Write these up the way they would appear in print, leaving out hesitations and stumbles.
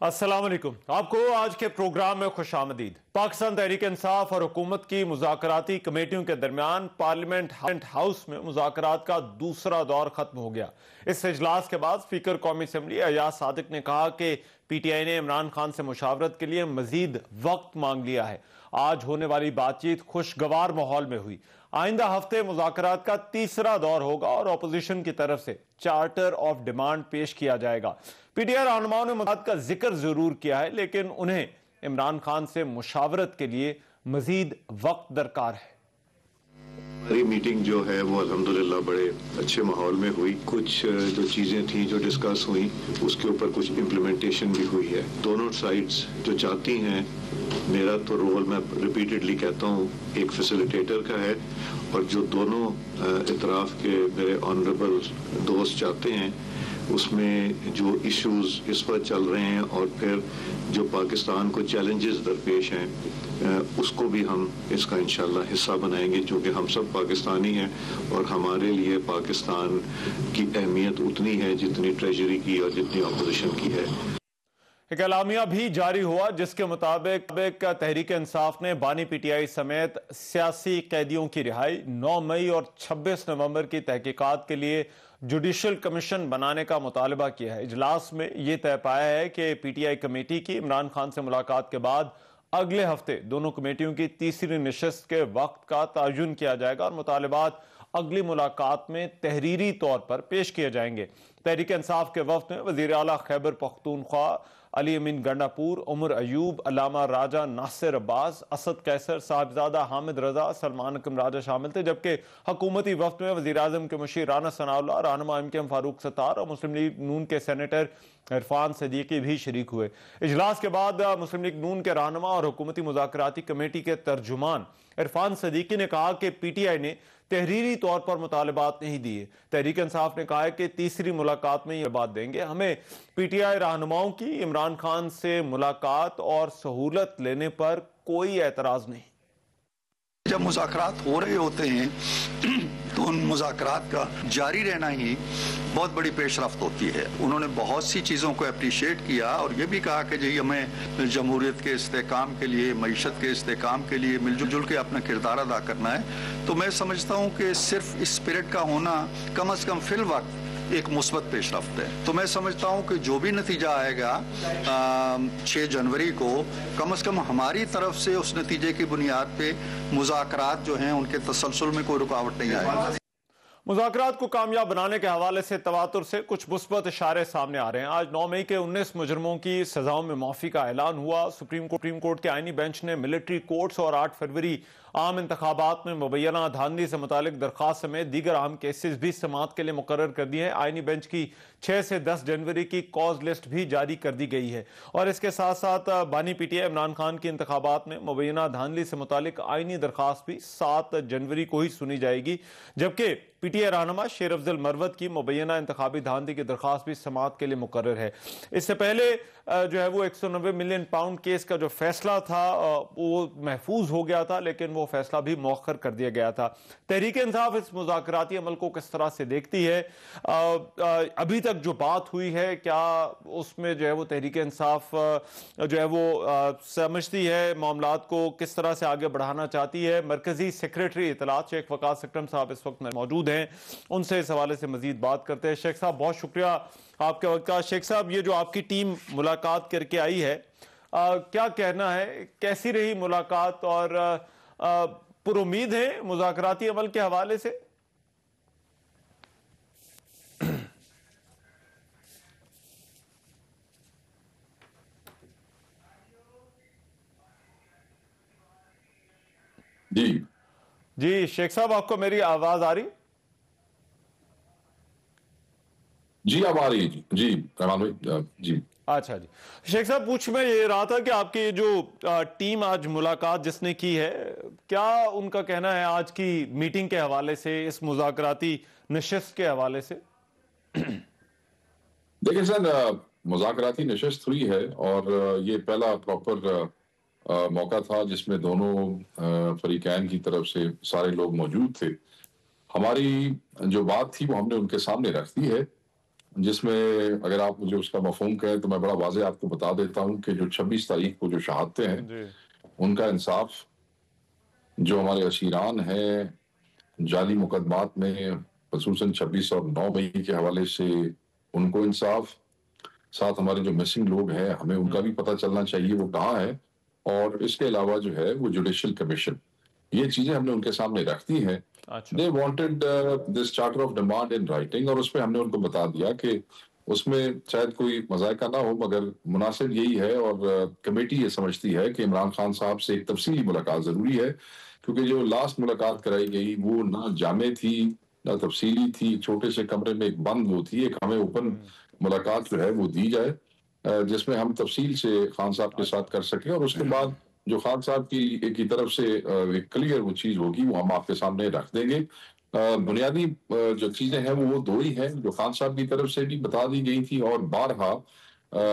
अस्सलाम वालेकुम। आपको आज के प्रोग्राम में खुशामदीद। पाकिस्तान तहरीक इंसाफ और हुकूमत की मुज़ाकराती कमेटियों के दरमियान पार्लियामेंट हाउस में मुज़ाकरात का दूसरा दौर खत्म हो गया। इस इजलास के बाद स्पीकर कौमी असम्बली अयाज सादिक ने कहा कि PTI ने इमरान खान से मुशावरत के लिए मजीद वक्त मांग लिया है। आज होने वाली बातचीत खुशगवार माहौल में हुई। आइंदा हफ्ते मुज़ाकरात का तीसरा दौर होगा और अपोजिशन की तरफ से चार्टर ऑफ डिमांड पेश किया जाएगा। PTI रहनुमाओं ने मुद्दे का जिक्र जरूर किया है, लेकिन उन्हें इमरान खान से मुशावरत के लिए मजीद वक्त दरकार है। हमारी मीटिंग जो है वो अल्हम्दुलिल्लाह बड़े अच्छे माहौल में हुई। कुछ जो चीज़ें थी जो डिस्कस हुई उसके ऊपर कुछ इम्प्लीमेंटेशन भी हुई है। दोनों साइड्स जो चाहती हैं, मेरा तो रोल मैं रिपीटेडली कहता हूँ एक फैसिलिटेटर का है, और जो दोनों इतराफ़ के मेरे ऑनरेबल दोस्त चाहते हैं उसमें जो इश्यूज इस पर चल रहे हैं और फिर जो पाकिस्तान को चैलेंजेस दरपेश हैं उसको भी हम इसका इंशाल्लाह हिस्सा बनाएंगे, क्योंकि हम सब पाकिस्तानी हैं और हमारे लिए पाकिस्तान की अहमियत उतनी है जितनी ट्रेजरी की और जितनी अपोजिशन की है। एक एलामिया भी जारी हुआ जिसके मुताबिक तहरीक इंसाफ ने बानी PTI समेत सियासी कैदियों की रिहाई, 9 मई और 26 नवंबर की तहकीकात के लिए जुडिशल कमीशन बनाने का मुतालबा किया है। इजलास में यह तय पाया है कि PTI कमेटी की इमरान खान से मुलाकात के बाद अगले हफ्ते दोनों कमेटियों की तीसरी नशिस्त के वक्त का तयन किया जाएगा और मुतालबात अगली मुलाकात में तहरीरी तौर पर पेश किए जाएंगे। तहरीक इंसाफ के वफ्द में वज़ीर आला खैबर पख्तूनख्वा अली अमीन गंडापुर, उमर अयूब, अल्लामा राजा नासिर अब्बास, असद कैसर, साहिबजादा हामिद रजा, सलमान अकरम राजा शामिल थे, जबकि हुकूमती वफ्द में वज़ीर आज़म के मुशीर राना सनाउल्लाह, रहनुमा MKM फारूक सत्तार और मुस्लिम लीग नून के सेनेटर इरफान सदीकी भी शरीक हुए। इजलास के बाद मुस्लिम लीग नून के रहनुमा और हुकूमती मुज़ाकराती कमेटी के तर्जुमान इरफान सदीकी ने कहा कि PTI ने तहरीरी तौर पर मुतालबात नहीं दिए। तहरीक इंसाफ ने कहा है कि तीसरी मुलाकात में ये बात देंगे। हमें PTI रहनुमाओं की इमरान खान से मुलाकात और सहूलत लेने पर कोई एतराज नहीं। जब मुज़ाकरात हो रहे होते हैं तो उन मुज़ाकरात का जारी रहना ही बहुत बड़ी पेशरफ्त होती है। उन्होंने बहुत सी चीज़ों को अप्रिशिएट किया और ये भी कहा कि जी हमें जमहूरियत के इस्तेकाम के लिए, मईशत के इस्तेकाम के लिए मिलजुल के अपना किरदार अदा करना है। तो मैं समझता हूँ कि सिर्फ इस स्पिरिट का होना कम अज़ कम फिल वक्त एक मुस्बत पेशरफ्त है। तो मैं समझता हूँ कि जो भी नतीजा आएगा 6 जनवरी को, कम से कम हमारी तरफ से उस नतीजे की बुनियाद पे मुज़ाकरात जो हैं उनके तसलसल में कोई रुकावट नहीं आएगी। मुज़ाकरात को कामयाब बनाने के हवाले से तवातुर से कुछ मुस्बत इशारे सामने आ रहे हैं। आज 9 मई के 19 मुजरमों की सजाओं में माफी का ऐलान हुआ। सुप्रीम कोर्ट के आईनी बेंच ने मिलिट्री कोर्ट्स और 8 फरवरी आम इंतखाबात में मुबैना धांधली से मुतालिक दरखास्त समेत दीगर अहम केसेस भी समाअत के लिए मुकर्रर कर दिए हैं। आईनी बेंच की 6 से 10 जनवरी की कॉज लिस्ट भी जारी कर दी गई है और इसके साथ साथ बानी PTI इमरान खान की इंतखाबात में मुबैना धांधली से मुतालिक आईनी दरखास्त भी 7 जनवरी को ही सुनी जाएगी, जबकि PTI रहनुमा शेर अफजल मरवत की मुबैना इंतखाबी धांधली की दरखास्त भी समाअत के लिए मुकर्रर है। इससे पहले जो है वो 190 मिलियन पाउंड केस का जो फैसला था वो महफूज हो गया था, लेकिन वो फैसला भी मौखर कर दिया गया था। तहरीक इंसाफ इस मुज़ाकराती अमल को किस तरह से देखती है? अभी तक जो बात हुई है, क्या उसमें जो है वो तहरीक इंसाफ जो है वो समझती है मामलात को किस तरह से आगे बढ़ाना चाहती है? मरकजी सेक्रेटरी इत्तलात शेख वकास अकरम साहब इस वक्त मौजूद हैं, उनसे इस हवाले से मजीद बात करते हैं। शेख साहब, बहुत शुक्रिया आपके वक्त का। शेख साहब, ये जो आपकी टीम मुलाकात करके आई है, क्या कहना है, कैसी रही मुलाकात और पुरुमीद है मुज़ाकराती अमल के हवाले से? जी शेख साहब, आपको मेरी आवाज आ रही? जी अब आ रही है जी रहमान भाई जी। अच्छा जी शेख साहब, पूछ मैं ये रहा था कि आपकी जो टीम आज मुलाकात जिसने की है, क्या उनका कहना है आज की मीटिंग के हवाले से, इस मुज़ाकराती नशिस्त के हवाले से? देखिए सर, मुज़ाकराती नशिस्त हुई है और ये पहला प्रॉपर मौका था जिसमें दोनों फरीकैन की तरफ से सारे लोग मौजूद थे। हमारी जो बात थी वो हमने उनके सामने रख दी है जिसमें अगर आप मुझे उसका मफहूम कहें तो मैं बड़ा वाज़ेह आपको बता देता हूँ कि जो 26 तारीख को जो शहादतें हैं, जी। उनका इंसाफ जो हमारे असीरान हैं, जाली मुकदमात में ख़ुसूसन 26 और 9 मई के हवाले से उनको इंसाफ, साथ हमारे जो मिसिंग लोग हैं, हमें उनका भी पता चलना चाहिए वो कहाँ हैं, और इसके अलावा जो है वो जुडिशियल कमीशन, ये चीज़ें हमने उनके सामने रख दी हैं। अच्छा। They wanted this charter of demand in writing, और उसमें हमने उनको बता दिया कि उसमें शायद कोई मज़ायका ना हो, मगर मुनासिब यही है, और कमेटी ये समझती है कि इमरान खान साहब से एक तफसीली मुलाकात ज़रूरी है, क्योंकि जो लास्ट मुलाकात कराई गई वो ना जामे थी, ना तफसीली थी, छोटे से कमरे में एक बंद वो थी, एक हमें ओपन मुलाकात जो है वो दी जाए, जिसमें हम तफसील से खान साहब के साथ कर सकें, और उसके बाद जो खान साहब की तरफ से एक क्लियर वो चीज़ होगी वो हम आपके सामने रख देंगे। बुनियादी जो चीज़ें हैं वो दो ही हैं, जो खान साहब की तरफ से भी बता दी गई थी, और बारहा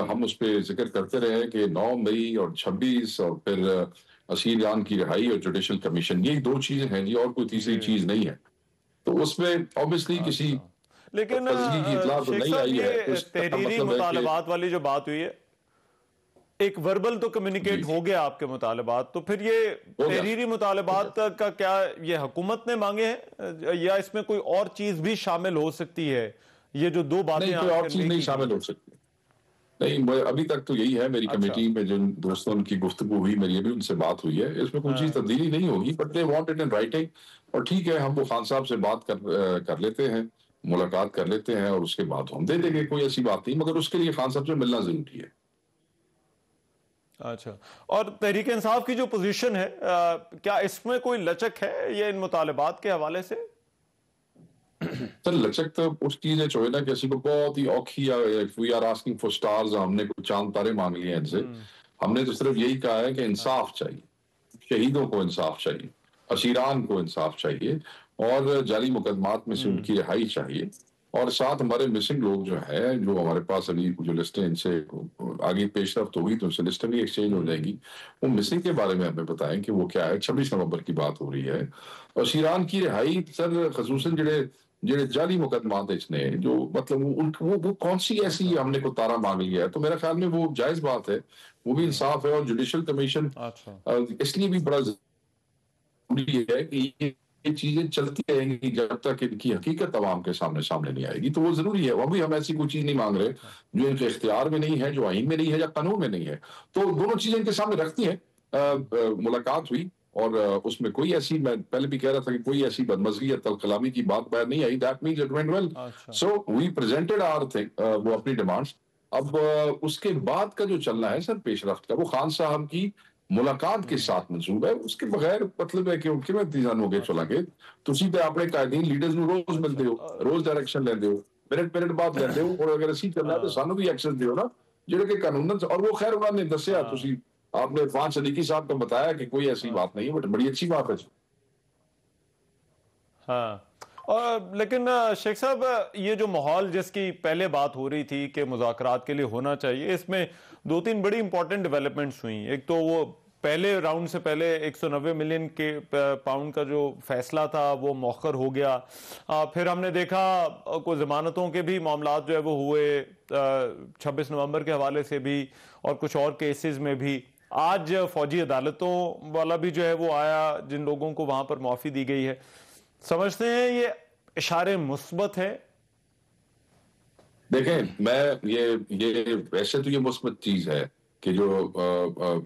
हम उस पे ज़िक्र करते रहे कि 9 मई और 26 और फिर असीर जान की रिहाई और जुडिशियल कमीशन, यही 2 चीज़ें हैं जी, और कोई तीसरी जी। चीज़ नहीं है। तो उसमें ऑब्वियसली किसी अच्छा। लेकिन फर्जी की इतला तो शेख नहीं साहब, आई है, तो ये इसका तहरीरी मतलब है कि मुतालबात वाली जो बात हुई है, एक वर्बल तो कम्युनिकेट जी, हो गया आपके मुतालबात, तो फिर ये हो गया। तहरीरी मुतालबात का क्या ये हुकूमत ने मांगे हैं, या इसमें कोई और चीज भी शामिल हो सकती है? ये जो दो बातें नहीं, कोई आज और चीज़ कन्वे नहीं की शामिल गई। हो सकती। नहीं, अभी तक तो यही है, मेरी अच्छा। कमेटी में जिन दोस्तों की गुफ्तगू हुई, मेरी अभी उनसे बात हुई है, इसमें कोई चीज़ हाँ। तब्दीली नहीं होगी, but they want it in writing, और ठीक है, हम वो खान साहब से बात कर लेते हैं, मुलाकात कर लेते हैं, और उसके बाद हम दे देंगे, कोई ऐसी बात नहीं, मगर उसके लिए खान साहब से मिलना ज़रूरी है। अच्छा। और तहरीक इंसाफ की जो पोजीशन है, क्या इसमें कोई लचक है ये इन मुतालबात के हवाले से? सर, लचक तो उस चीज़ है जो है ना कि किसी को बहुत ही औखी, we are asking for stars, हमने कुछ चांद तारे मांग लिए हैं इनसे। हमने तो सिर्फ यही कहा है कि इंसाफ चाहिए, शहीदों को इंसाफ चाहिए, असीरान को इंसाफ चाहिए, और जाली मुकदमात में से उनकी रिहाई चाहिए, और साथ हमारे मिसिंग लोग जो है, जो हमारे पास अभी जो लिस्टें इनसे आगे पेशरफ्त होगी तो उनसे लिस्टें भी एक्सचेंज हो जाएगी, वो मिसिंग के बारे में हमें बताएं कि वो क्या है। 26 नवंबर की बात हो रही है, असीरान की रिहाई सर, खसूसन जेड़े जेड़े जाली मुकदमात इसने जो मतलब वो कौन सी ऐसी हमने को तारा मांग लिया है, तो मेरा ख्याल में वो जायज बात है, वो भी इंसाफ है, और जुडिशियल कमीशन अच्छा। इसलिए भी बड़ा जरूरी है कि ये चीजें चलती रहेंगी जब तक इनकी हकीकत अवाम के सामने सामने नहीं आएगी, तो वो जरूरी है। अभी हम ऐसी कोई चीज नहीं मांग रहे जो इनके इख्तियार में नहीं है, जो आइन में नहीं है या कानून में नहीं है, तो दोनों चीजें इनके सामने रखती हैं। मुलाकात हुई, और उसमें कोई ऐसी, मैं पहले भी कह रहा था कि कोई ऐसी बदमज़गी या तलकलामी की बात बाहर नहीं आई, that means it went well, अच्छा। So we presented our thing, वो अपनी डिमांड्स। अब उसके बाद का जो चलना है सर पेशरफ्त का, वो खान साहब की मुलाकात के साथ मंसूब है, उसके बगैर मतलब है कि किवें तीजान हो गए चलांगे, तुसी ते अपने कायदीन लीडर्स ਨੂੰ रोज मिलते हो, रोज डायरेक्शन लेंदे हो, मिनट बाद लेंदे हो, और अगर ਅਸੀਂ ਚੱਲਣਾ तो ਸਾਨੂੰ भी एक्सेस दियो ना, ਜਿਹੜੇ कि कानूनन, और वो खैर उन्होंने दसिया, तुसी आपने फान सदीकी साहब को बताया कि कोई ऐसी बात नहीं है, बट बड़ी अच्छी बात है। हाँ। और लेकिन शेख साहब, ये जो माहौल जिसकी पहले बात हो रही थी कि मुज़ाकरात के लिए होना चाहिए, इसमें 2-3 बड़ी इंपॉर्टेंट डेवलपमेंट्स हुई। एक तो वो पहले राउंड से पहले 190 मिलियन के पाउंड का जो फैसला था वो मौखर हो गया। फिर हमने देखा कोई जमानतों के भी मामलात जो है वो हुए 26 नवंबर के हवाले से भी, और कुछ और केसेस में भी। आज फौजी अदालतों वाला भी जो है वो आया, जिन लोगों को वहां पर माफ़ी दी गई है। समझते हैं ये इशारे मुस्बत है? देखें, मैं ये वैसे तो ये मुस्बत चीज है कि जो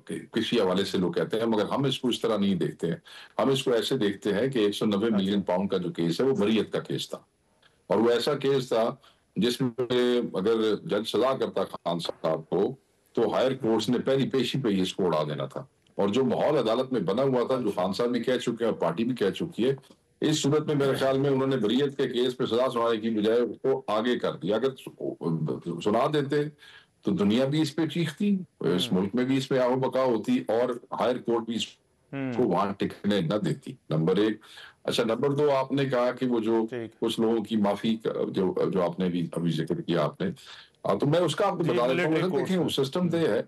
किसी हवाले से लोग कहते हैं, मगर हम इसको इस तरह नहीं देखते हैं। हम इसको ऐसे देखते हैं कि 190 मिलियन पाउंड का जो केस है वो बरीयत का केस था, और वो ऐसा केस था जिसमें अगर जज सजा करता खान साहब को, तो हायर कोर्ट्स ने पहली पेशी पे ही इसको उड़ा देना था। और जो माहौल अदालत में बना हुआ था, जो खान साहब भी कह चुके हैं और पार्टी भी कह चुकी है, इस सूरत में मेरे ख्याल में उन्होंने बरीयत के केस पे सजा सुनाने की बजाय उसको आगे कर दिया। अगर सुना देते तो दुनिया भी इस पे चीखती, इस मुल्क में भी इस पे आओ बका होती, और हायर कोर्ट भी इसको वहां टिकने न देती, नंबर एक। अच्छा, नंबर दो, आपने कहा कि वो जो कुछ लोगों की माफी जो आपने भी अभी जिक्र किया आपने, तो मैं उसका आपको बता देता हूँ। देखिए, सिस्टम तो है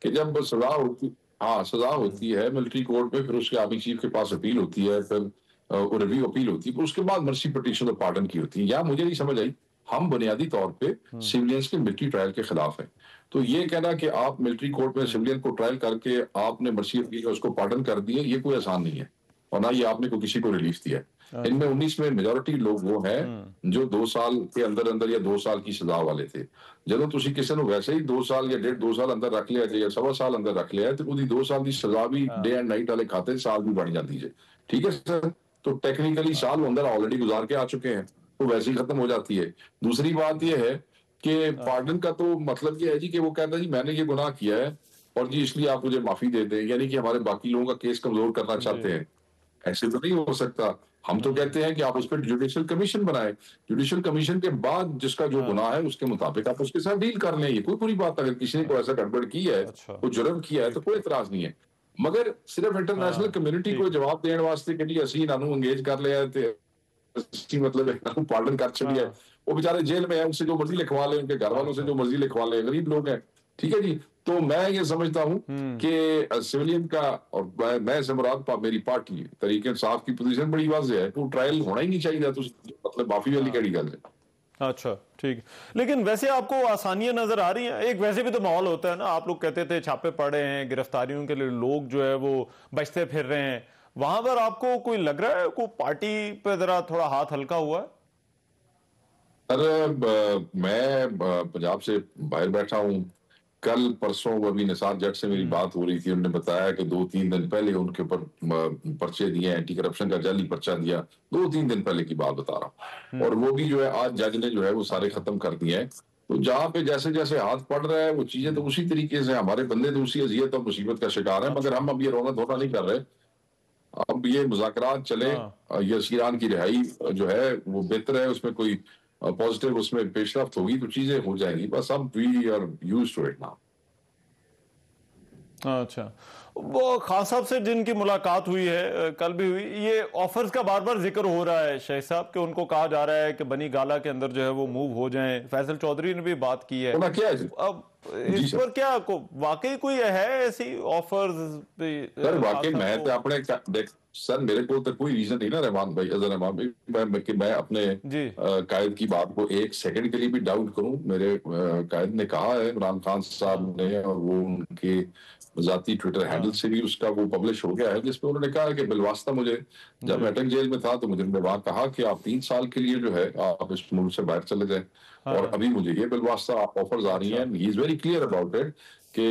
कि जब सजा होती, हाँ सजा होती है मिलिट्री कोर्ट में, फिर उसके आर्मी चीफ के पास अपील होती है, फिर रिव्यू अपील होती है, उसके बाद मर्सी पिटीशन और पार्डन की होती है। या मुझे नहीं समझ आई हम बुनियादी तौर पे सिविलियंस के मिलिट्री ट्रायल के खिलाफ हैं। तो ये कहना कि आप मिलिट्री कोर्ट में सिविलियन को ट्रायल करके आपने मर्सी की उसको पार्डन कर दिए, ये कोई आसान नहीं है, और ना ये आपने किसी को रिलीफ दिया है। इनमें 19 में मेजोरिटी लोग वो हैं जो 2 साल के अंदर या 2 साल की सजा वाले थे। ਜਦੋਂ ਤੁਸੀਂ ਕਿਸੇ ਨੂੰ वैसे ही 2 साल या 1.5-2 साल अंदर रख लिया ਜਾਂ 1.25 साल अंदर रख लिया तो ਉਹਦੀ 2 साल की सजा भी डे एंड नाइट वाले खाते साल भी बढ़ जाती है। ठीक है सर, तो टेक्निकली साल अंदर ऑलरेडी गुजार के आ चुके हैं, तो वैसे ही खत्म हो जाती है। दूसरी बात यह है कि पार्डन का तो मतलब ये है जी कि वो कहता है जी मैंने ये गुनाह किया है और जी इसलिए आप मुझे माफी दे दें, यानी कि हमारे बाकी लोगों का केस कमजोर करना चाहते हैं। ऐसे तो नहीं हो सकता। हम तो कहते हैं कि आप उस पर जुडिशियल कमीशन बनाएं, जुडिशियल कमीशन के बाद जिसका जो गुनाह है उसके मुताबिक आप उसके साथ डील कर लें। ये कोई बुरी बात, अगर किसी ने कोई ऐसा गड़बड़ की है, कोई जुर्म किया है तो कोई इतराज नहीं है। मगर सिर्फ इंटरनेशनल कम्युनिटी को जवाब देने वास्ते कि जी ਅਸੀਂ ਇਹਨਾਂ ਨੂੰ एंगेज कर लिया ਤੇ ਅਸੀਂ मतलब पार्डन कर छड़िया, वो बेचारे जेल में है, उनसे जो मर्जी लिखवा ले, उनके घर वालों से जो मर्जी लिखवा ले, गरीब लोग हैं। ठीक है जी, तो मैं ये समझता हूं कि सिविलियन का, और मैं से मुराद मेरी पार्टी तरीके इंसाफ की पोजीशन बड़ी वाज़ेह है, तो ट्रायल होना ही नहीं चाहिए, तो मतलब माफी वाली कड़ी गल है। अच्छा ठीक, लेकिन वैसे आपको आसानियां नजर आ रही हैं? एक वैसे भी तो माहौल होता है ना, आप लोग कहते थे छापे पड़े हैं, गिरफ्तारियों के लिए लोग जो है वो बचते फिर रहे हैं, वहां पर आपको कोई लग रहा है कोई पार्टी पे जरा थोड़ा हाथ हल्का हुआ है? अरे मैं पंजाब से बाहर बैठा हूँ, कल परसों अभी निसार जट से मेरी बात हो रही थी, उन्होंने बताया कि 2-3 दिन पहले उनके ऊपर पर्चे दिए, एंटी करप्शन का जाली पर्चा दिया, 2-3 दिन पहले की बात बता रहा हूँ, और वो भी जो है आज जज ने जो है वो सारे खत्म कर दिए हैं। तो जहाँ पे जैसे जैसे हाथ पड़ रहा है वो चीजें तो उसी तरीके से, हमारे बंदे तो उसी अजियत और मुसीबत का शिकार है, मगर हम अब ये रोना धोना नहीं कर रहे। अब ये मुज़ाकरात चले, ये सीरान की रिहाई जो है वो बेहतर है, उसमें कोई पॉजिटिव उसमें पेशरफ्त होगी तो चीजें हो जाएंगी, बस अब we are used to it now. अच्छा, वो खान साहब से जिनकी मुलाकात हुई है, कल भी हुई, ये ऑफर्स का बार बार जिक्र हो रहा है शेख साहब के, उनको कहा जा रहा है कि बनी गाला के अंदर जो है वो मूव हो जाएं, फैसल चौधरी ने भी बात की है। क्या है अब इस पर क्या वाकई कोई है ऐसी ऑफर्स? सर वाकई मैं तो अपने देख सर, मेरे को तो कोई रीजन नहीं ना रहमान भाई, अजहर रहमान भाई, मैं अपने कायद की बात को 1 सेकंड के लिए भी डाउट करूं। मेरे कायद ने कहा है, इमरान खान साहब ने, और वो उनके जाती ट्विटर हैंडल से भी उसका वो पब्लिश हो गया है, जिसमें उन्होंने कहा कि बिलवास्ता मुझे, जब मैं अटक जेल में था तो मुझे वहां कहा कि आप 3 साल के लिए जो है आप इस मुल्क से बाहर चले जाएं, और अभी मुझे ये बिलवास्ता ऑफर्स आ रही हैं, he is very clear about it कि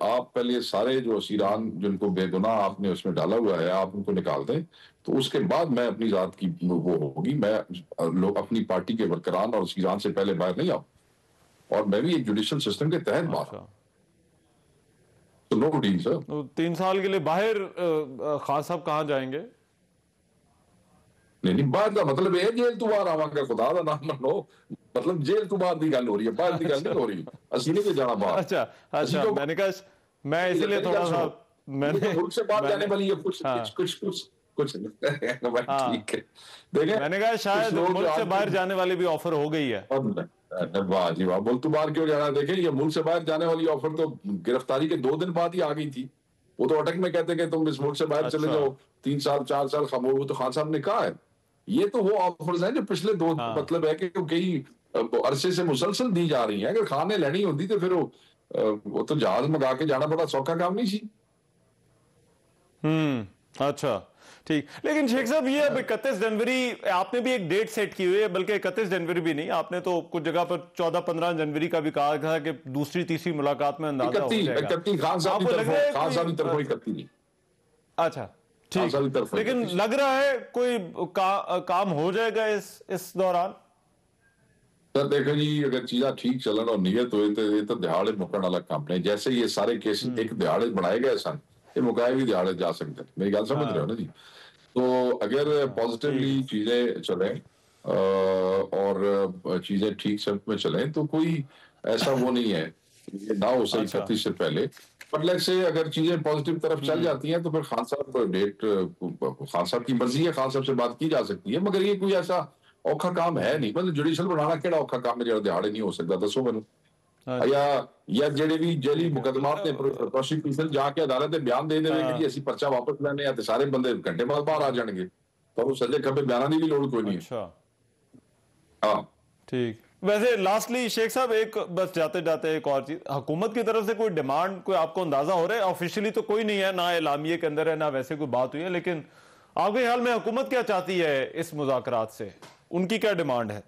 आप पहले सारे जो असीरान जिनको बेगुनाह आपने उसमें डाला हुआ है आप उनको निकाल दें, तो उसके बाद मैं अपनी जात की वो होगी, मैं लोग अपनी पार्टी के वर्करान और असीरान से पहले बाहर नहीं आऊं, और मैं भी एक जुडिशियल सिस्टम के तहत बाहर। तो नो डील सर। 3 साल के लिए बाहर खान साहब कहाँ जाएंगे? नहीं बाहर का मतलब है जेल तो बाहर आवांगा, खुदा का नाम मनो, मतलब जेल तो बाहर की गल हो रही है, बाहर की गल नहीं हो रही, असली नहीं जाना बाहर। अच्छा मैंने कहा, मैं इसीलिए थोड़ा सा, मैंने मुल्क से बाहर जाने वाली कुछ ठीक है, देखें मैंने कहा शायद मुल्क से बाहर जाने वाली भी ऑफर हो गई है। वाह जी वाह, मुल्क तो बाहर क्यों जाना? देखें ये मुल्क से बाहर जाने वाली ऑफर तो गिरफ्तारी के 2 दिन बाद ही आ गई थी। वो तो अटक में कहते कि तुम इस मुल्क से बाहर चले जाओ, 3 साल 4 साल खामोश, वो तो खान साहब ने कहा है। ये तो वो ऑफर्स हैं जो पिछले 2 मतलब है कि कई अरसे से मुसलसल दी जा रही है। अगर खान ने लेनी होती तो फिर वो तो जहाज मंगा के जाना बड़ा सौखा काम नहीं सी। अच्छा ठीक, लेकिन शेख साहब ये अब 31 जनवरी आपने भी एक डेट सेट की हुई है, बल्कि 31 जनवरी भी नहीं, आपने तो कुछ जगह पर 14-15 जनवरी का भी कहा था कि दूसरी तीसरी मुलाकात में अंदाजा हो जाएगा। खान साहब की तरफ 31 नहीं। अच्छा ठीक, लेकिन लग रहा है कोई काम हो जाएगा इस दौरान? सर देखो जी, अगर चीज़ें ठीक चलन और नियत हो तो ये तो दिहाड़े मुकन वाला काम नहीं। जैसे ये सारे केस एक दिहाड़े बनाए गए सन, ये मुकाए भी दिहाड़े जा सकते हैं, मेरी गल समझ रहे हो ना जी? तो अगर पॉजिटिवली चीजें चलें और चीजें ठीक सब में चलें तो कोई ऐसा वो नहीं है ये ना हो सही 31 से पहले, बट लेट्स से अगर चीजें पॉजिटिव तरफ चल जाती हैं तो फिर खान साहब को डेट, खान साहब की मर्जी है, खान साहब से बात की जा सकती है, मगर ये कोई ऐसा औखा काम है नहीं। मतलब जुडिशियल बनाना केड़ा औखा काम है जो दिहाड़े नहीं हो सकता? दसो मैनू। या जेडे भी जेली मुकदमात ने प्रोसिक्यूशन जाके अदालत में बयान दे देवे कि जी ਅਸੀਂ पर्चा वापस लेने हैं, तो सारे बंदे घंटे बाद बाहर आ जाएंगे, तो वो सजे खबे बयान की भी लोड़ कोई नहीं है। अच्छा हाँ ठीक, वैसे लास्टली शेख साहब, एक बस जाते जाते एक और चीज, हुकूमत की तरफ से कोई डिमांड, कोई आपको अंदाजा हो रहा है? ऑफिशियली तो कोई नहीं है, ना एलामिये के अंदर है, ना वैसे कोई बात हुई है, लेकिन आपके ख्याल में हुकूमत क्या चाहती है इस मुज़ाकरात से? उनकी क्या डिमांड है?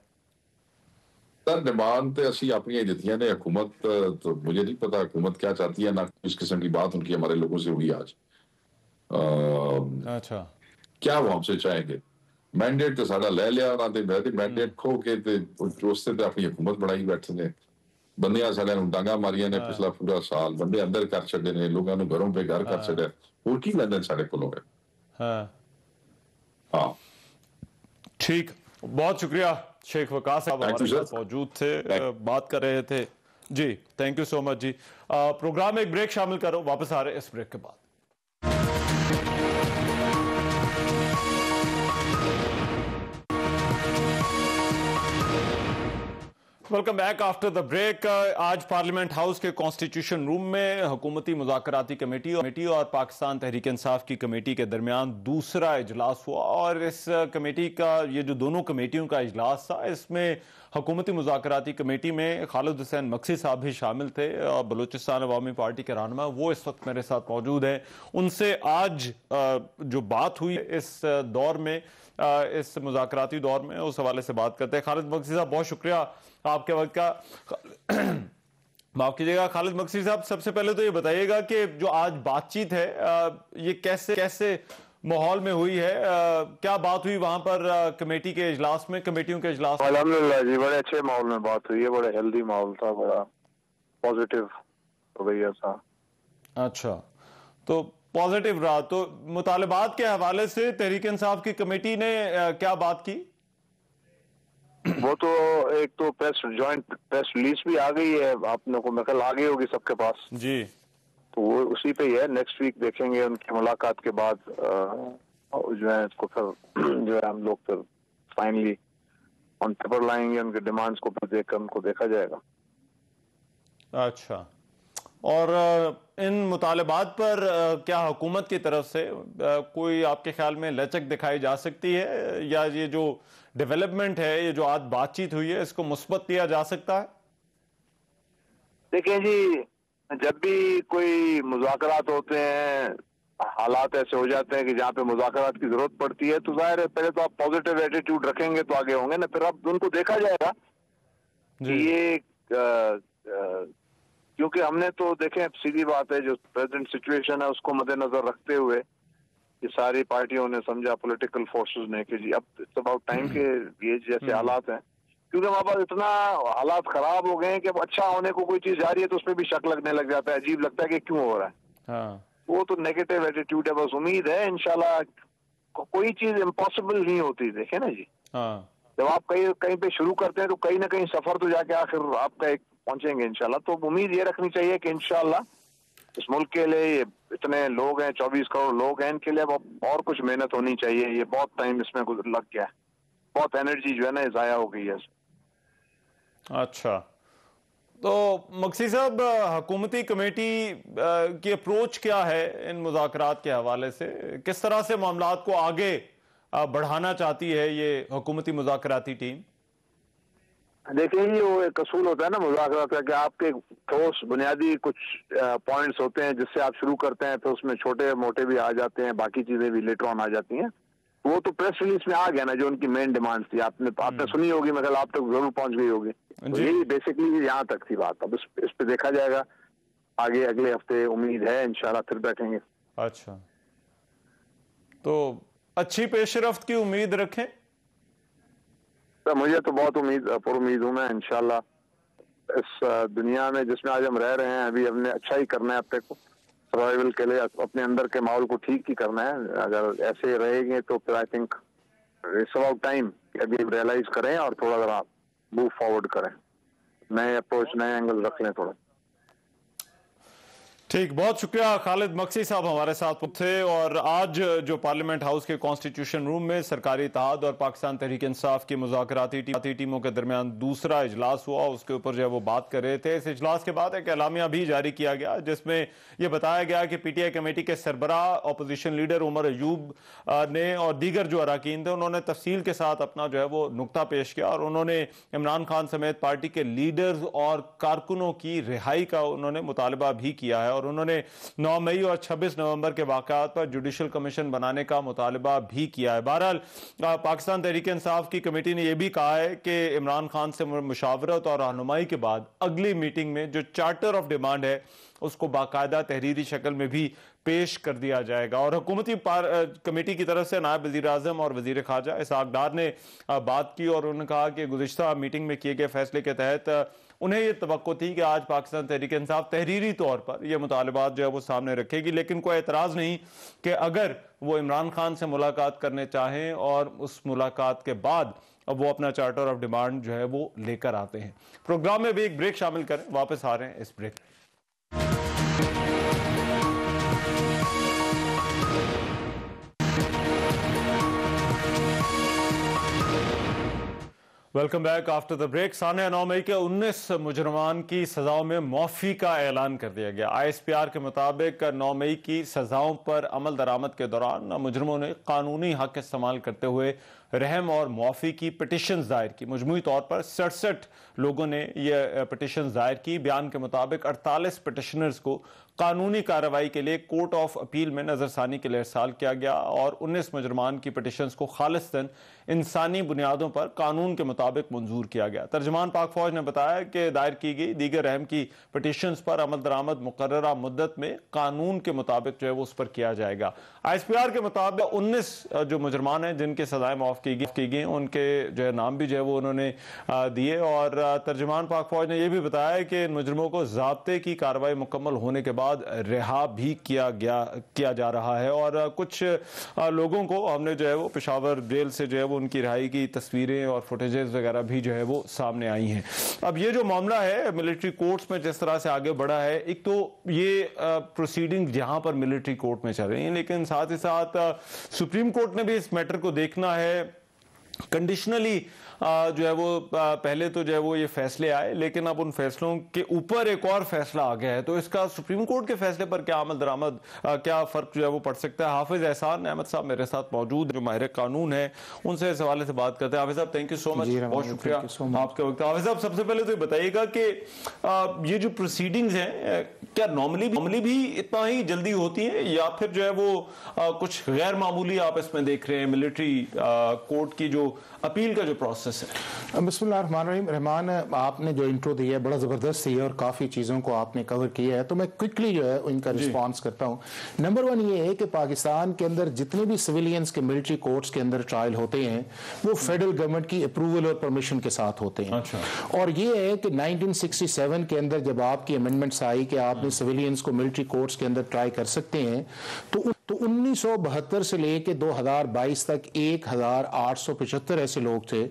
सर डिमांड तो असी अपनी दित्तियां ने, हुकूमत तो मुझे नहीं पता हुकूमत क्या चाहती है, ना इस किस्म की बात उनकी हमारे लोगों से हुई आज। अच्छा, क्या वो हमसे चाहेंगे? मैंडेट तो साड़ा ले लिया ना, मैंडेट खो के उससे तो अपनी हुकूमत बनाई बैठे ने। बंदियां साड़े डांगा मारिया ने पिछला पूरा साल, बंदे अंदर कर छड़े ने, लोगों ने घरों पे घर कर छड़े, और की लंदन साढ़े को है। हाँ ठीक, बहुत शुक्रिया शेख वकास साहब हमारे साथ मौजूद थे, बात कर रहे थे जी। थैंक यू सो मच जी। प्रोग्राम में एक ब्रेक शामिल करो, वापस आ रहे इस ब्रेक के बाद। Welcome back after the break. आज पार्लियामेंट हाउस के कॉन्स्टिट्यूशन रूम में हुकूमती मुज़ाकराती कमेटी और पाकिस्तान तहरीक इंसाफ की कमेटी के दरमियान दूसरा इजलास हुआ, और इस कमेटी का, ये जो दोनों कमेटियों का इजलास था, इसमें हुकूमती मुज़ाकराती कमेटी में खालिद हुसैन मक्सी साहब भी शामिल थे, और बलूचिस्तान अवामी पार्टी के रहनुमा वो इस वक्त मेरे साथ मौजूद हैं। उनसे आज जो बात हुई इस दौर में, इस मुज़ाकराती दौर में, उस हवाले से बात करते हैं। खालिद मक्सी साहब, बहुत शुक्रिया आपके वक्त का। माफ कीजिएगा खालिद मक्सी साहब, सबसे पहले तो ये बताइएगा कि जो आज बातचीत है ये कैसे माहौल में हुई है? क्या बात हुई वहां पर कमेटी के इजलास में, कमेटियों के इजलास में? अल्हम्दुलिल्लाह जी, बड़े अच्छे माहौल में बात हुई है, बड़े हेल्दी माहौल था, बड़ा पॉजिटिव रवैया था। अच्छा, तो पॉजिटिव रहा। तो मुतालबात के हवाले से तहरीक इंसाफ की कमेटी ने क्या बात की? वो तो एक तो जॉइंट प्रेस रिलीज भी आ गई है, आपने को मेरे ख्याल आ गई होगी सबके पास जी। तो वो उसी पे ही है। नेक्स्ट वीक देखेंगे उनकी मुलाकात के बाद जो है इसको फिर जो है हम लोग फिर फाइनली ऑन पेपर लाएंगे, उनके डिमांड्स को फिर देखकर उनको देखा जाएगा। अच्छा, और इन मुतालबात पर क्या हुकूमत की तरफ से कोई आपके ख्याल में लचक दिखाई जा सकती है, या ये जो डेवलपमेंट है, ये जो आज बातचीत हुई है, इसको मुस्बत लिया जा सकता है? देखिए जी, जब भी कोई मुज़ाकरात होते हैं, हालात ऐसे हो जाते हैं कि जहाँ पे मुज़ाकरात की जरूरत पड़ती है, तो जाहिर है पहले तो आप पॉजिटिव एटीट्यूड रखेंगे तो आगे होंगे ना, फिर अब उनको देखा जाएगा कि ये क्योंकि हमने तो देखें, सीधी बात है, जो प्रेजेंट सिचुएशन है उसको मद्देनजर रखते हुए ये सारी पार्टियों ने समझा, पॉलिटिकल फोर्सेस ने, कि जी अब इट्स अबाउट टाइम के ये जैसे हालात हैं, क्योंकि हमारे पास इतना हालात खराब हो गए हैं कि अब अच्छा होने को कोई चीज जा रही है तो उसमें भी शक लगने लग जाता है, अजीब लगता है कि क्यों हो रहा है। हाँ। वो तो नेगेटिव एटीट्यूड है। बस उम्मीद है इंशाल्लाह कोई चीज इम्पॉसिबल नहीं होती, देखे ना जी। हाँ। जब आप कहीं पे शुरू करते हैं तो कहीं ना कहीं सफर तो जाके आखिर आपका एक पहुंचेंगे इंशाल्लाह। तो उम्मीद ये रखनी चाहिए कि इंशाल्लाह इस मुल्क के लिए, ये इतने लोग हैं, 24 करोड़ लोग हैं, इनके लिए और कुछ मेहनत होनी चाहिए। ये बहुत टाइम इसमें लग गया है, बहुत एनर्जी जो है ना जाया हो गई है। अच्छा, तो मक्सी साहब, हुकूमती कमेटी की अप्रोच क्या है इन मुज़ाकरात के हवाले से? किस तरह से मामलात को आगे बढ़ाना चाहती है ये हुकूमती मुज़ाकराती टीम? देखिए जी, वो एक असूल होता है ना मुज़ाकरात का कि आपके ठोस बुनियादी कुछ पॉइंट्स होते हैं जिससे आप शुरू करते हैं, तो उसमें छोटे मोटे भी आ जाते हैं, बाकी चीजें भी लेटर ऑन आ जाती हैं। वो तो प्रेस रिलीज में आ गया ना, जो उनकी मेन डिमांड थी, आपने सुनी होगी, मतलब आप तक जरूर पहुंच गई होगी। तो यही बेसिकली यहाँ तक थी बात। अब इस पे देखा जाएगा आगे, अगले हफ्ते उम्मीद है इंशाल्लाह फिर बैठेंगे। अच्छा, तो अच्छी पेशरफ्त की उम्मीद रखें? तो मुझे तो बहुत उम्मीद हूँ मैं इंशाल्लाह। इस दुनिया में जिसमें आज हम रह रहे हैं, अभी हमने अच्छा ही करना है, अपने को सर्वाइवल के लिए अपने अंदर के माहौल को ठीक ही करना है। अगर ऐसे रहेंगे तो फिर I think it's about time कि अभी रियलाइज करें और थोड़ा जरा मूव फॉरवर्ड करें, नए अप्रोच, नए एंगल रख लें थोड़ा। ठीक, बहुत शुक्रिया खालिद मक्सी साहब हमारे साथ थे। और आज जो पार्लियामेंट हाउस के कॉन्स्टिट्यूशन रूम में सरकारी इत्तेहाद और पाकिस्तान तहरीक इंसाफ की मुज़ाकराती टीमों के दरमियान दूसरा इजलास हुआ, उसके ऊपर जो है वो बात कर रहे थे। इस इजलास के बाद एक एलामिया भी जारी किया गया जिसमें यह बताया गया कि पीटीआई कमेटी के सरबराह अपोजिशन लीडर उमर अयूब ने और दीगर जो अरकान थे उन्होंने तफसील के साथ अपना जो है वो नुक्ता पेश किया और उन्होंने इमरान खान समेत पार्टी के लीडर्स और कारकुनों की रिहाई का उन्होंने मुतालबा भी किया है और उन्होंने 9 मई और 26 नवंबर के वाक़यात पर जुडिशल कमीशन बनाने का मुतालबा भी किया है। बहरहाल पाकिस्तान तहरीक इंसाफ की कमेटी ने यह भी कहा है कि इमरान खान से मुशावरत और रहनुमाई के बाद अगली मीटिंग में जो चार्टर ऑफ डिमांड है उसको बाकायदा तहरीरी शक्ल में भी पेश कर दिया जाएगा। और हुकूमती कमेटी की तरफ से नायब वज़ीर आज़म और वज़ीर ख़ारजा इसहाक़ डार ने बात की और उन्होंने कहा कि गुज़िश्ता मीटिंग में किए गए फैसले के तहत उन्हें यह तवक्को थी कि आज पाकिस्तान तहरीक इंसाफ तहरीरी तौर पर यह मुतालबात जो है वो सामने रखेगी, लेकिन कोई एतराज़ नहीं कि अगर वो इमरान खान से मुलाकात करने चाहें और उस मुलाकात के बाद अब वो अपना चार्टर ऑफ डिमांड जो है वो लेकर आते हैं। प्रोग्राम में भी एक ब्रेक शामिल करें, वापस आ रहे हैं इस break. Welcome back after the break. साने 9 मई के 19 मुजरमान की सजाओं में मुआफ़ी का ऐलान कर दिया गया। ISPR के मुताबिक 9 मई की सजाओं पर अमल दरामद के दौरान मुजरमों ने कानूनी हक इस्तेमाल करते हुए रहम और मुआफ़ी की पिटिशन दायर की। मजमूई तौर पर 67 लोगों ने यह पिटिशन दायर की। बयान के मुताबिक 48 पिटिशनर्स को कानूनी कार्रवाई के लिए कोर्ट ऑफ अपील में नजरसानी के लिए इरसाल किया गया और 19 मुजरमान की पिटिशंस को खालिस्तन इंसानी बुनियादों पर कानून के मुताबिक मंजूर किया गया। तर्जमान पाक फौज ने बताया कि दायर की गई दीगर रहम की पिटिशंस पर अमल दरामद मुकर्ररा मुद्दत में कानून के मुताबिक जो है वो उस पर किया जाएगा। ISPR के मुताबिक 19 जो मुजरमान हैं जिनके सजाएं माफ की गई उनके जो है नाम भी जो है वो उन्होंने दिए और तर्जमान पाक फौज ने यह भी बताया कि इन मुजरमों को ज़ाब्ते की कार्रवाई मुकम्मल होने के बाद रिहा भी किया जा रहा है। और कुछ लोगों को हमने जो है वो पेशावर जेल से जो है वो उनकी रिहाई की तस्वीरें और फुटेजेस वगैरह भी जो है वो सामने आई हैं। अब ये जो मामला है मिलिट्री कोर्ट्स में जिस तरह से आगे बढ़ा है, एक तो ये प्रोसीडिंग यहाँ पर मिलिट्री कोर्ट में चल रही है, लेकिन साथ ही साथ सुप्रीम कोर्ट ने भी इस मैटर को देखना है। कंडीशनली जो है वो पहले तो जो है वो ये फैसले आए, लेकिन अब उन फैसलों के ऊपर एक और फैसला आ गया है, तो इसका सुप्रीम कोर्ट के फैसले पर क्या अमल दरामद क्या फ़र्क जो है वो पड़ सकता है। हाफिज एहसान अहमद साहब मेरे साथ मौजूद जो माहिर कानून है, उनसे इस हवाले से बात करते हैं। हाफिज साहब थैंक यू सो मच, बहुत शुक्रिया आपके वक्त। हाफिज साहब सबसे पहले तो ये बताइएगा कि ये जो प्रोसीडिंग्स हैं क्या नॉर्मली भी इतना ही जल्दी होती हैं या फिर जो है वो कुछ गैर मामूली आप इसमें देख रहे हैं मिलिट्री कोर्ट की जो अपील का जो प्रोसेस है। बिस्मिल्लाहिर्रहमान, आपने जो इंट्रो दिया है बड़ा ज़बरदस्त है और काफ़ी चीज़ों को आपने कवर किया है, तो मैं क्विकली जो है इनका रिस्पांस करता हूँ। नंबर 1 ये है कि पाकिस्तान के अंदर जितने भी सिविलियंस के मिलिट्री कोर्ट्स के अंदर ट्रायल होते हैं वो फेडरल गवर्नमेंट की अप्रूवल और परमिशन के साथ होते हैं। अच्छा। और ये है कि 1967 के अंदर जब आपकी अमेंडमेंट्स आई कि आपने सिविलियंस को मिलिट्री कोर्ट्स के अंदर ट्राई कर सकते हैं, तो 1972 से लेके 2022 तक 1875 ऐसे लोग थे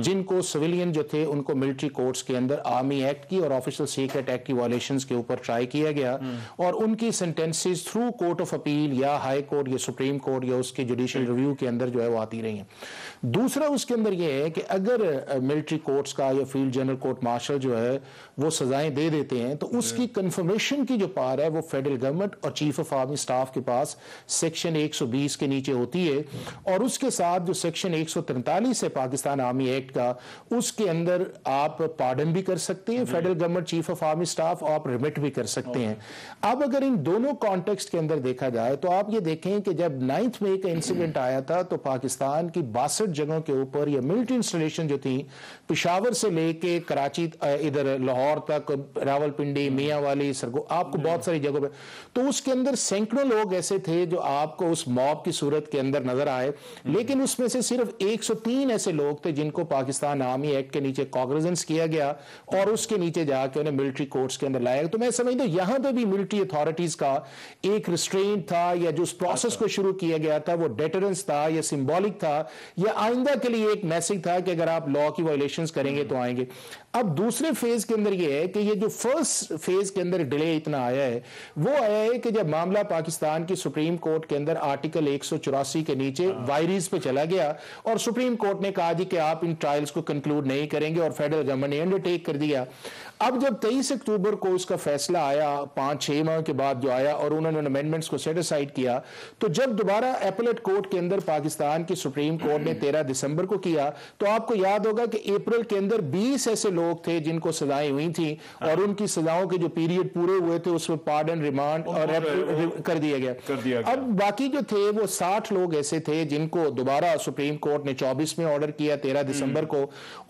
जिनको सिविलियन जो थे उनको मिलिट्री कोर्ट्स के अंदर आर्मी एक्ट की और ऑफिशियल सीक्रेट एक्ट की वायलेशंस के ऊपर ट्राई किया गया और उनकी sentences through court of appeal या हाई कोर्ट या सुप्रीम कोर्ट या उसके जुडिशियल रिव्यू के अंदर जो है वो आती रही हैं। दूसरा उसके अंदर यह है कि अगर मिलिट्री कोर्ट्स का या फील्ड जनरल कोर्ट मार्शल जो है वो सजाएं दे देते हैं तो उसकी कंफर्मेशन की जो पावर है वो फेडरल गवर्नमेंट और चीफ ऑफ आर्मी स्टाफ के पास सेक्शन 120 के नीचे होती है। और उसके साथ जो सेक्शन 143 है पाकिस्तान आर्मी एक्ट का, उसके अंदर आप पार्डन भी कर सकते हैं federal government chief of army staff, आप रिमिट भी कर सकते हैं। अब अगर इन दोनों कॉन्टेक्स्ट के अंदर देखा जाए तो आप ये देखें कि जब 9 मई का इंसिडेंट आया था तो पाकिस्तान की 62 जगहों के ऊपर या मिलिट्री इंस्टॉलेशन जो थी पेशावर से लेके कराची इधर लाहौर तक, रावलपिंडी, मियां वाली, सरगो, आपको बहुत सारी जगहों पे, तो उसके अंदर सैकड़ों लोग ऐसे थे जो आपको उस मॉब की सूरत के अंदर नजर आए, लेकिन उसमें से सिर्फ 103 ऐसे लोग थे जिनको पाकिस्तान आर्मी एक्ट के नीचे कॉग्निजेंस किया गया और उसके नीचे जाके उन्हें मिलिट्री कोर्ट्स के अंदर लाया। तो मैं समझता हूं यहां पे भी मिलिट्री अथॉरिटीज का एक रिस्ट्रेंट था, या जो उस प्रोसेस को शुरू किया गया था वो डेटरेंस था या सिंबॉलिक था, या आइंदा के लिए एक मैसेज था कि अगर आप लॉ की वायलेशंस करेंगे तो आएंगे। अब दूसरे फेज के अंदर यह है कि ये जो फर्स्ट फेज के अंदर डिले इतना आया है वो आया है कि जब मामला पाकिस्तान की सुप्रीम कोर्ट के अंदर आर्टिकल 184 के नीचे वायरीज पे चला गया और सुप्रीम कोर्ट ने कहा जी कि आप इन ट्रायल्स को कंक्लूड नहीं करेंगे और फेडरल गवर्नमेंट ने अंडरटेक कर दिया। अब जब 23 अक्टूबर को उसका फैसला आया, 5-6 माह के बाद जो आया और उन्होंने अमेंडमेंट्स को सेट असाइड किया, तो जब दोबारा एपलेट कोर्ट के अंदर पाकिस्तान की सुप्रीम कोर्ट ने 13 दिसंबर को किया, तो आपको याद होगा कि अप्रैल के अंदर 20 ऐसे लोग थे जिनको सजाएं हुई थी और उनकी सजाओं के जो पीरियड पूरे हुए थे उसमें पार्डन, रिमांड और कर दिया गया। अब बाकी जो थे वो 60 लोग ऐसे थे जिनको दोबारा सुप्रीम कोर्ट ने 24 में ऑर्डर किया 13 दिसंबर को,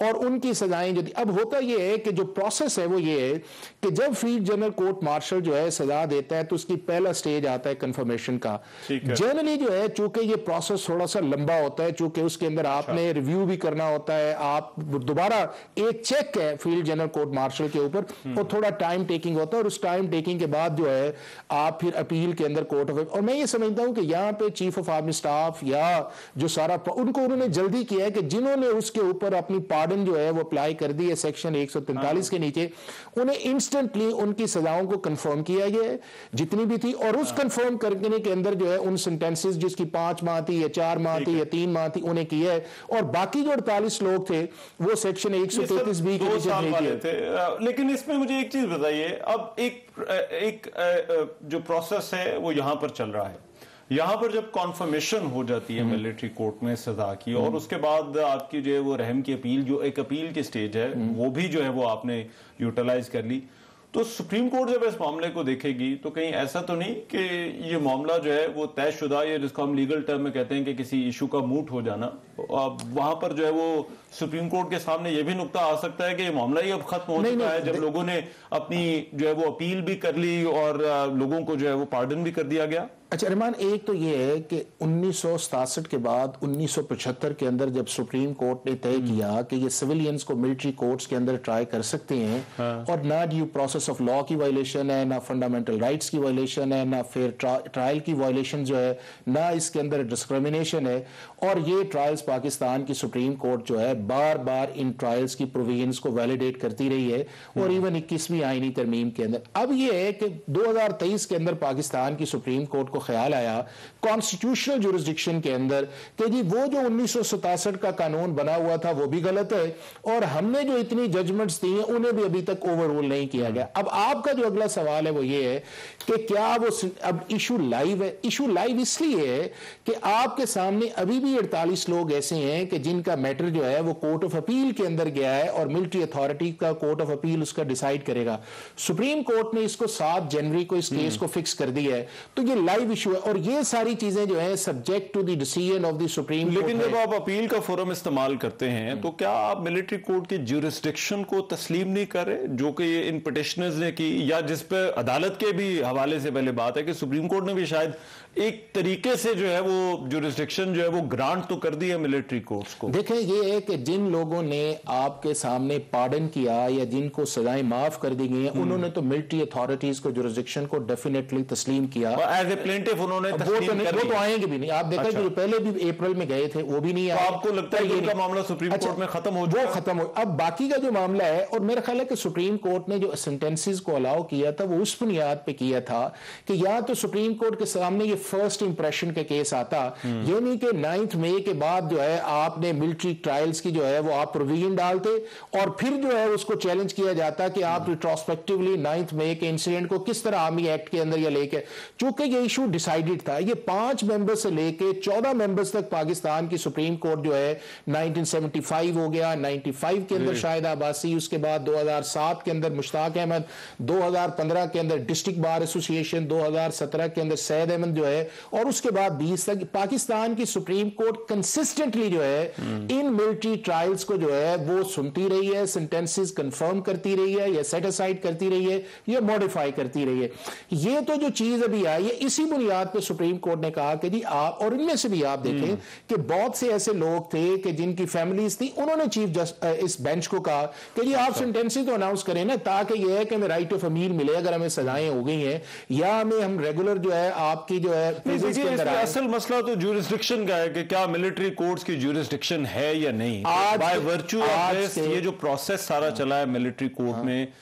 और उनकी सजाएं जो थी। अब होता यह है कि जो प्रोसेस है वो ये है कि जब फील्ड जनरल कोर्ट मार्शल जो है सजा देता है तो उसकी पहला स्टेज आता है कंफर्मेशन का। जनरली जो है चूंकि ये प्रोसेस थोड़ा सा लंबा होता है, चूंकि उसके अंदर आपने रिव्यू भी करना होता है, आप दोबारा एक चेक है फील्ड जनरल कोर्ट मार्शल के ऊपर और थोड़ा टाइम टेकिंग होता है, और उस टाइम टेकिंग के बाद जो है आप फिर अपील के अंदर कोर्ट ऑफ, और मैं ये समझता हूं कि यहां पे चीफ ऑफ आर्मी स्टाफ या जो सारा उनको उन्होंने जल्दी किया है कि जिन्होंने उसके ऊपर अपनी पार्डन जो है वो अप्लाई कर दी है सेक्शन 143 के नीचे, उन्हें इंस्टेंटली उनकी सजाओं को कंफर्म किया गया है जितनी भी थी, और उस कंफर्म करने के अंदर जो है उन सेंटेंसेस जिसकी 5 माह थी या 4 माह थी या 3 माह थी उन्हें किया है, और बाकी जो 48 लोग थे वो सेक्शन 133 बी के नीचे नहीं किए थे। लेकिन इसमें मुझे एक चीज बताइए, अब एक जो प्रोसेस है वो यहां पर चल रहा है, यहां पर जब कॉन्फर्मेशन हो जाती है मिलिट्री कोर्ट में सजा की और उसके बाद आपकी जो है वो रहम की अपील, जो एक अपील की स्टेज है वो भी जो है वो आपने यूटिलाइज कर ली, तो सुप्रीम कोर्ट जब इस मामले को देखेगी तो कहीं ऐसा तो नहीं कि ये मामला जो है वो तयशुदा, या जिसको हम लीगल टर्म में कहते हैं कि किसी इशू का मूट हो जाना, वहां पर जो है वो सुप्रीम कोर्ट के सामने ये भी नुक्ता आ सकता है कि ये मामला ही अब खत्म हो चुका है, जब लोगों ने अपनी जो है वो अपील भी कर ली और लोगों को जो है वो पार्डन भी कर दिया गया। अच्छा रहमान, एक तो ये है कि 1967 के बाद 1975 के अंदर जब सुप्रीम कोर्ट ने तय किया कि ये सिविलियंस को मिलिट्री कोर्ट्स के अंदर ट्राई कर सकते हैं और ना ड्यू प्रोसेस ऑफ लॉ की वायलेशन है, ना फंडामेंटल राइट्स की वायलेशन है, ना फिर ट्रायल की वायलेशन जो है, ना इसके अंदर डिस्क्रिमिनेशन है, और ये ट्रायल्स पाकिस्तान की सुप्रीम कोर्ट जो है बार बार इन ट्रायल्स की प्रोविजंस को वैलिडेट करती रही है, और इवन 21वीं आईनी तरमीम के अंदर। अब ये है कि 2023 के अंदर पाकिस्तान की सुप्रीम कोर्ट को ख्याल आया कॉन्स्टिट्यूशनल जुरिस्डिक्शन के अंदर कि जी वो जो 1967 का कानून बना हुआ था वो भी गलत है, और हमने जो इतनी जजमेंट्स दी हैं उन्हें भी अभी तक ओवररूल नहीं किया गया। अब आपका जो अगला सवाल है वो ये है कि क्या वो अब इशू लाइव है? इशू लाइव इसलिए है कि आपके सामने अभी भी 48 लोग ऐसे हैं कि जिनका मैटर जो है वो कोर्ट ऑफ अपील के अंदर गया है और मिलिट्री अथॉरिटी का कोर्ट ऑफ अपील उसका डिसाइड करेगा। सुप्रीम कोर्ट ने इसको 7 जनवरी को इस केस को फिक्स कर दिया है, तो ये लाइव इशू है, और ये सारी चीजें जो है subject to the decision of the Supreme Court. लेकिन जब आप अपील का फोरम इस्तेमाल करते हैं तो क्या आप मिलिट्री कोर्ट की ज्यूरिसडिक्शन को तस्लीम नहीं कर रहे, जो कि इन पिटिशनर्स ने की, या जिस पे अदालत के भी हवाले से पहले बात है कि सुप्रीम कोर्ट ने भी शायद एक तरीके से जो है वो ज्यूरिसडिक्शन जो है वो ग्रांट तो कर दी है मिलिट्री कोर्ट्स को। देखें, ये है कि जिन लोगों ने आपके सामने पार्डन किया या जिनको सजाएं माफ कर दी गई हैं, उन्होंने तो मिलिट्री अथॉरिटीज को ज्यूरिसडिक्शन को डेफिनेटली तस्लीम किया। एज ए प्लेंटिफ उन्होंने वो तो आएंगे भी नहीं। आप देखा कि जो पहले भी अप्रैल में गए थे वो भी नहीं आए। आपको लगता है कि उनका मामला सुप्रीम कोर्ट में खत्म हो जाए? वो खत्म हो। अब बाकी का जो मामला है, और मेरा ख्याल है कि सुप्रीम कोर्ट ने जो सेंटेंसेस को अलाउ किया था वो उस बुनियाद पे किया था कि या तो सुप्रीम कोर्ट के सामने ये फर्स्ट इंप्रेशन का केस आता, ये नहीं कि 9 मई के बाद जो है आपने मिलिट्री ट्रायल्स की जो है वो आप प्रोविजन डालते और फिर जो है उसको चैलेंज किया जाता कि आप रिट्रोस्पेक्टिवली 9 मई के इंसिडेंट को किस तरह आर्मी एक्ट के अंदर या लेके, चूंकि ये इशू डिसाइडेड था, ये 5 मेंबर्स से लेके 14 मेंबर्स तक पाकिस्तान की सुप्रीम कोर्ट जो है 1975 हो गया, 95 के अंदर शाहिद अब्बासी, उसके बाद 2007 के अंदर मुश्ताक अहमद, 2015 के अंदर डिस्ट्रिक्ट बार एसोसिएशन, 2017 के अंदर सैयद अहमद जो है, और उसके बाद 20 तक पाकिस्तान की सुप्रीम कोर्ट कंसिस्टेंटली जो है इन मिलिट्री ट्रायल्स को जो है वो सुनती रही है, सेंटेंसेस कंफर्म करती रही है या सेट असाइड करती रही है या मॉडिफाई करती रही है। ये तो जो चीज अभी आई है, इसी बुनियाद पे सुप्रीम कोर्ट ने कहा कि जी आप, और इनमें से भी आप देखें कि बहुत से ऐसे लोग थे कि जिनकी फैमिलीज थी, उन्होंने चीफ इस बेंच को कहा कि जी आप सेंटेंसेस तो अनाउंस करें ना, ताकि यह है कि हमें राइट ऑफ अपील मिले अगर हमें सजाएं हो गई हैं, या हमें हम रेगुलर जो है आपकी जो है असल मसला तो ज्यूरिसडिक्शन का है कि क्या मिलिट्री कोर्ट्स की ज्यूरिसडिक्शन है या नहीं। बाय वर्च्यू ऑफ दिस ये जो प्रोसेस सारा चला है मिलिट्री कोर्ट में,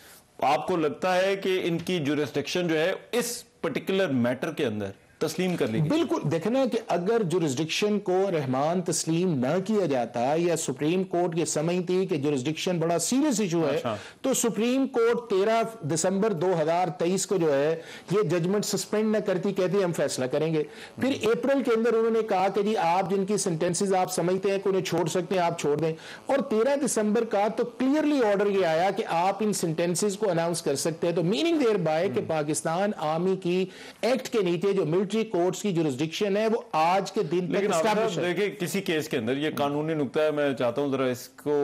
आपको लगता है कि इनकी ज्यूरिसडिक्शन जो है इस पर्टिकुलर मैटर के अंदर तस्लीम कर ली? बिल्कुल, देखना कि अगर जुरिस्डिक्शन को रहमान तस्लीम न किया जाता या सुप्रीम कोर्ट ये समझती कि जुरिस्डिक्शन बड़ा सीरियस इशू है, तो सुप्रीम कोर्ट 13 दिसंबर 2023 को जो है ये जजमेंट सस्पेंड न करती, कहती हम फैसला करेंगे। फिर अप्रैल के अंदर उन्होंने कहा कि जी आप जिनकी सेंटेंसेस आप समझते हैं कि उन्हें छोड़ सकते हैं आप छोड़ दें, और 13 दिसंबर का तो क्लियरली ऑर्डर ये आया कि आप इन सेंटेंसेस को अनाउंस कर सकते हैं। तो मीनिंग देयर बाय कि पाकिस्तान आर्मी की एक्ट के नीचे जो कोर्ट्स की जुरिस्डिक्शन है वो आज के दिन तक एस्टैब्लिश है। देखिए किसी केस के अंदर ये कानूनी नुक्ता है, मैं चाहता हूं जरा इसको